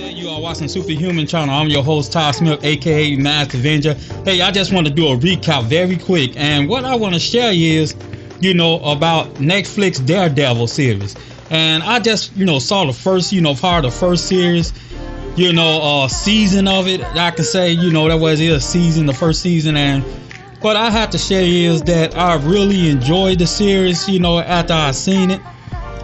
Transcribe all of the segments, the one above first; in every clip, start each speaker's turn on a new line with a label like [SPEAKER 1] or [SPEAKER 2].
[SPEAKER 1] Hey, you are watching Superhuman Channel. I'm your host, Todd Smith, aka Master Avenger. Hey, I just want to do a recap very quick. And what I want to share is, about Netflix Daredevil series. And I just, saw the first, part of the first series, season of it. I can say, that was a season, the first season. And what I have to share is that I really enjoyed the series, after I seen it.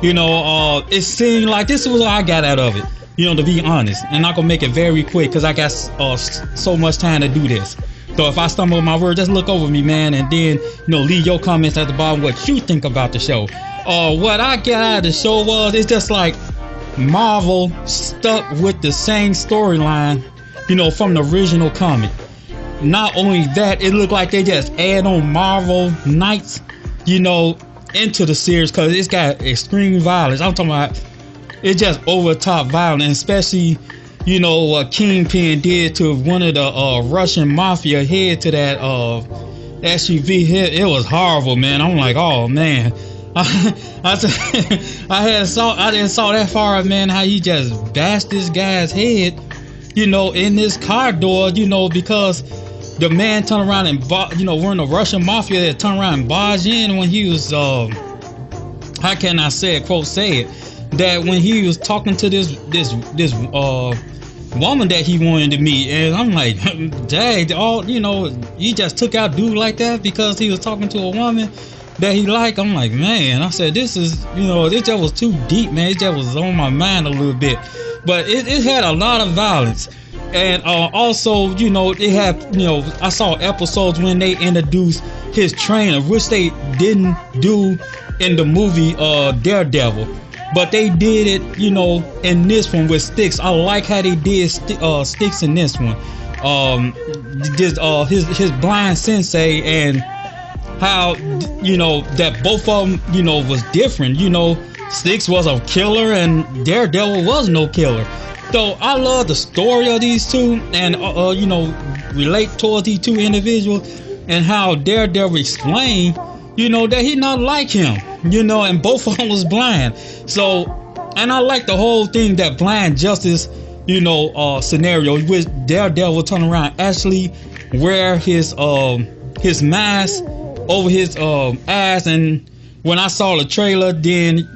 [SPEAKER 1] It seemed like this was what I got out of it. To be honest, and I'm gonna make it very quick because I got so much time to do this. So if I stumble on my word, just look over me, man, and then leave your comments at the bottom what you think about the show. What I got out of the show was it's just like Marvel stuck with the same storyline, from the original comic. Not only that, it looked like they just add on Marvel Knights, into the series because it's got extreme violence. I'm talking about. It's just over top violent, especially, what Kingpin did to one of the Russian mafia head to that SUV hit. It was horrible, man. I'm like, oh man, I didn't saw that far, man. How he just bashed this guy's head, in this car door, because the man turned around and we're in the Russian mafia that turned around and barged in when he was how can I say it? Quote say it. That when he was talking to this woman that he wanted to meet, and I'm like, dang, he just took out dude like that because he was talking to a woman that he liked. I'm like, man, I said this is, this just was too deep, man. It just was on my mind a little bit, but it had a lot of violence, and also, they have, I saw episodes when they introduced his trainer, which they didn't do in the movie Daredevil. But they did it, in this one with Sticks. I like how they did Sticks in this one. His blind sensei, and how, that both of them, was different. Sticks was a killer and Daredevil was no killer. So I love the story of these two, and relate towards these two individuals, and how Daredevil explained, that he not like him, and both of them was blind. So, and I like the whole thing, that blind justice, scenario, which Daredevil turn around, actually wear his mask over his eyes. And when I saw the trailer, then,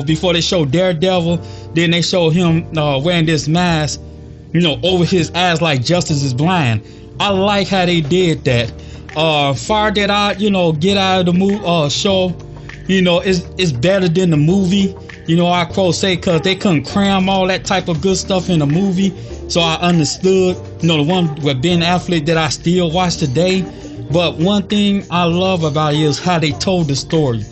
[SPEAKER 1] before they showed Daredevil, then they showed him wearing this mask, over his eyes, like justice is blind. I like how they did that. Far that I, get out of the show, it's better than the movie. I quote say, cause they couldn't cram all that type of good stuff in the movie. So I understood, the one with Ben Affleck that I still watch today. But one thing I love about it is how they told the story.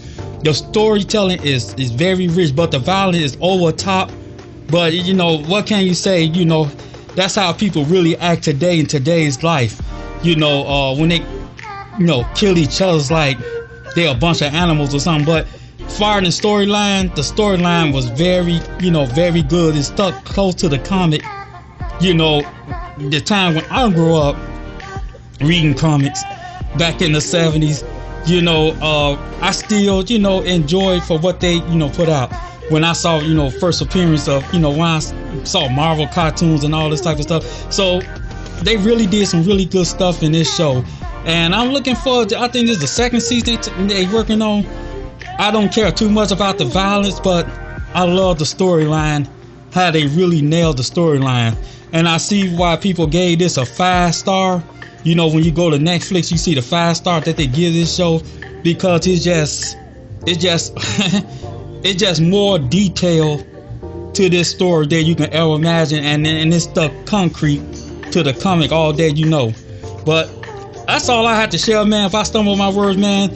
[SPEAKER 1] The storytelling is very rich, but the violence is over top. But what can you say? That's how people really act today in today's life. When they kill each other's like they're a bunch of animals or something. But far in the storyline was very, very good. It stuck close to the comic. The time when I grew up reading comics back in the 70s, I still, enjoyed for what they, put out. When I saw, first appearance of, when I saw Marvel cartoons and all this type of stuff. So they really did some really good stuff in this show. And I'm looking forward to, I think this is the second season they're working on. I don't care too much about the violence, but I love the storyline, how they really nailed the storyline. And I see why people gave this a 5-star. When you go to Netflix, you see the 5-star that they give this show, because it's just more detail to this story than you can ever imagine. And it's stuck concrete to the comic all day, But that's all I have to share, man. If I stumble on my words, man,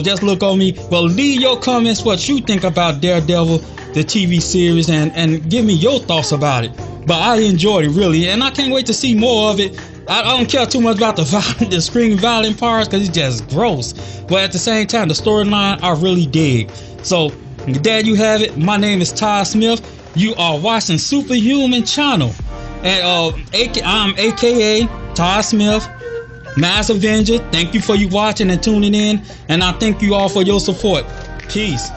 [SPEAKER 1] just look on me. Well, leave your comments what you think about Daredevil, the TV series, and give me your thoughts about it. But I enjoyed it, really, and I can't wait to see more of it. I don't care too much about the screen violent parts, because it's just gross. But at the same time, the storyline I really dig. So there you have it. My name is Todd Smith. You are watching Superhuman Channel, and I'm aka Todd Smith, Mass Avenger. Thank you for you watching and tuning in, and I thank you all for your support. Peace.